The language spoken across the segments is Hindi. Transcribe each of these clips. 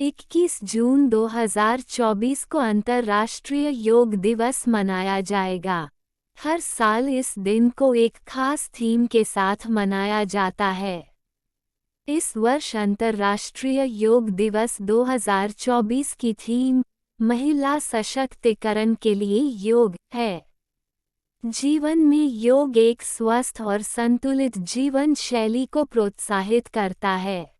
21 जून 2024 को अंतर्राष्ट्रीय योग दिवस मनाया जाएगा। हर साल इस दिन को एक खास थीम के साथ मनाया जाता है। इस वर्ष अंतर्राष्ट्रीय योग दिवस 2024 की थीम महिला सशक्तिकरण के लिए योग है। जीवन में योग एक स्वस्थ और संतुलित जीवन शैली को प्रोत्साहित करता है।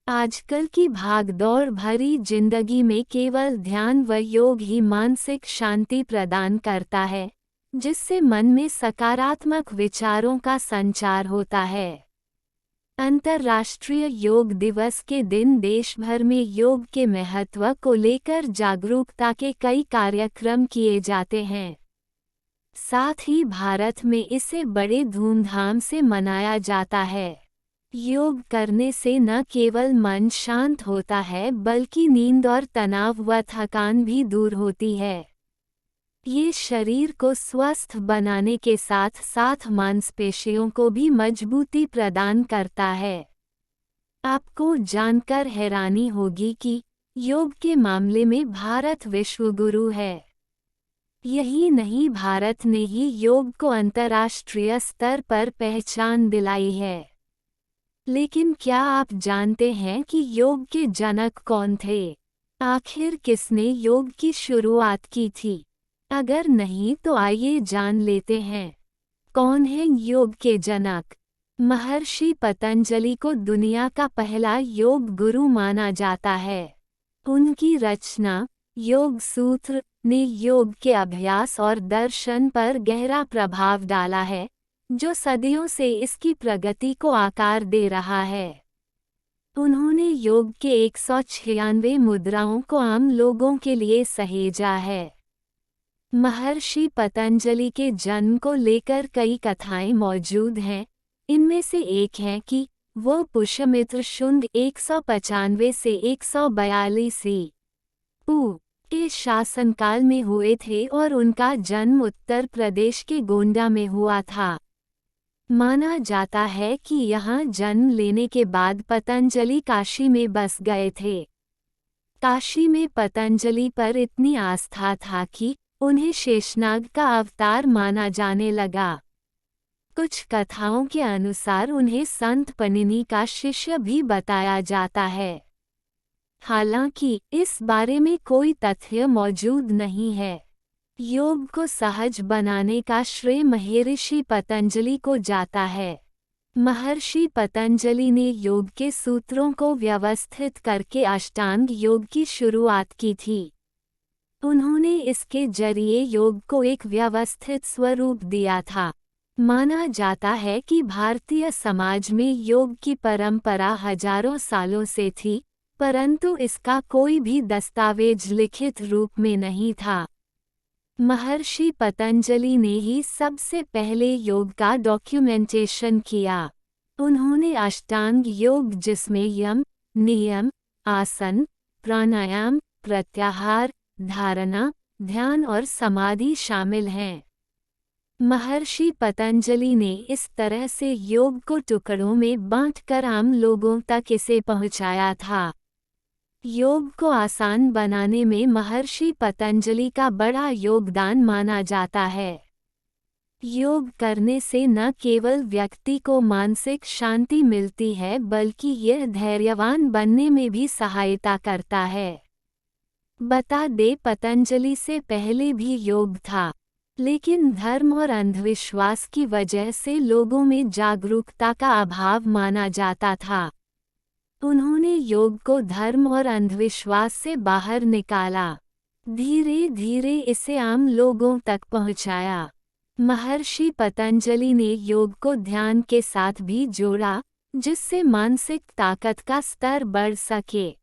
आजकल की भागदौड़ भरी जिंदगी में केवल ध्यान व योग ही मानसिक शांति प्रदान करता है, जिससे मन में सकारात्मक विचारों का संचार होता है। अंतर्राष्ट्रीय योग दिवस के दिन देश भर में योग के महत्व को लेकर जागरूकता के कई कार्यक्रम किए जाते हैं। साथ ही भारत में इसे बड़े धूमधाम से मनाया जाता है। योग करने से न केवल मन शांत होता है बल्कि नींद और तनाव व थकान भी दूर होती है। ये शरीर को स्वस्थ बनाने के साथ साथ मांसपेशियों को भी मजबूती प्रदान करता है। आपको जानकर हैरानी होगी कि योग के मामले में भारत विश्वगुरु है। यही नहीं, भारत ने ही योग को अंतर्राष्ट्रीय स्तर पर पहचान दिलाई है। लेकिन क्या आप जानते हैं कि योग के जनक कौन थे? आखिर किसने योग की शुरुआत की थी? अगर नहीं तो आइए जान लेते हैं। कौन है योग के जनक? महर्षि पतंजलि को दुनिया का पहला योग गुरु माना जाता है। उनकी रचना योग सूत्र ने योग के अभ्यास और दर्शन पर गहरा प्रभाव डाला है, जो सदियों से इसकी प्रगति को आकार दे रहा है। उन्होंने योग के 196 मुद्राओं को आम लोगों के लिए सहेजा है। महर्षि पतंजलि के जन्म को लेकर कई कथाएं मौजूद हैं। इनमें से एक है कि वो पुष्यमित्र शुंग 195 से 142 ईस्वी के शासनकाल में हुए थे और उनका जन्म उत्तर प्रदेश के गोंडा में हुआ था। माना जाता है कि यहाँ जन्म लेने के बाद पतंजलि काशी में बस गए थे। काशी में पतंजलि पर इतनी आस्था था कि उन्हें शेषनाग का अवतार माना जाने लगा। कुछ कथाओं के अनुसार उन्हें संत पनिनी का शिष्य भी बताया जाता है। हालांकि इस बारे में कोई तथ्य मौजूद नहीं है। योग को सहज बनाने का श्रेय महर्षि पतंजलि को जाता है। महर्षि पतंजलि ने योग के सूत्रों को व्यवस्थित करके अष्टांग योग की शुरुआत की थी। उन्होंने इसके जरिए योग को एक व्यवस्थित स्वरूप दिया था। माना जाता है कि भारतीय समाज में योग की परंपरा हजारों सालों से थी, परंतु इसका कोई भी दस्तावेज लिखित रूप में नहीं था। महर्षि पतंजलि ने ही सबसे पहले योग का डॉक्यूमेंटेशन किया। उन्होंने अष्टांग योग, जिसमें यम, नियम, आसन, प्राणायाम, प्रत्याहार, धारणा, ध्यान और समाधि शामिल हैं। महर्षि पतंजलि ने इस तरह से योग को टुकड़ों में बांटकर आम लोगों तक इसे पहुंचाया था। योग को आसान बनाने में महर्षि पतंजलि का बड़ा योगदान माना जाता है। योग करने से न केवल व्यक्ति को मानसिक शांति मिलती है बल्कि यह धैर्यवान बनने में भी सहायता करता है। बता दे, पतंजलि से पहले भी योग था, लेकिन धर्म और अंधविश्वास की वजह से लोगों में जागरूकता का अभाव माना जाता था। उन्होंने योग को धर्म और अंधविश्वास से बाहर निकाला। धीरे धीरे इसे आम लोगों तक पहुंचाया। महर्षि पतंजलि ने योग को ध्यान के साथ भी जोड़ा, जिससे मानसिक ताकत का स्तर बढ़ सके।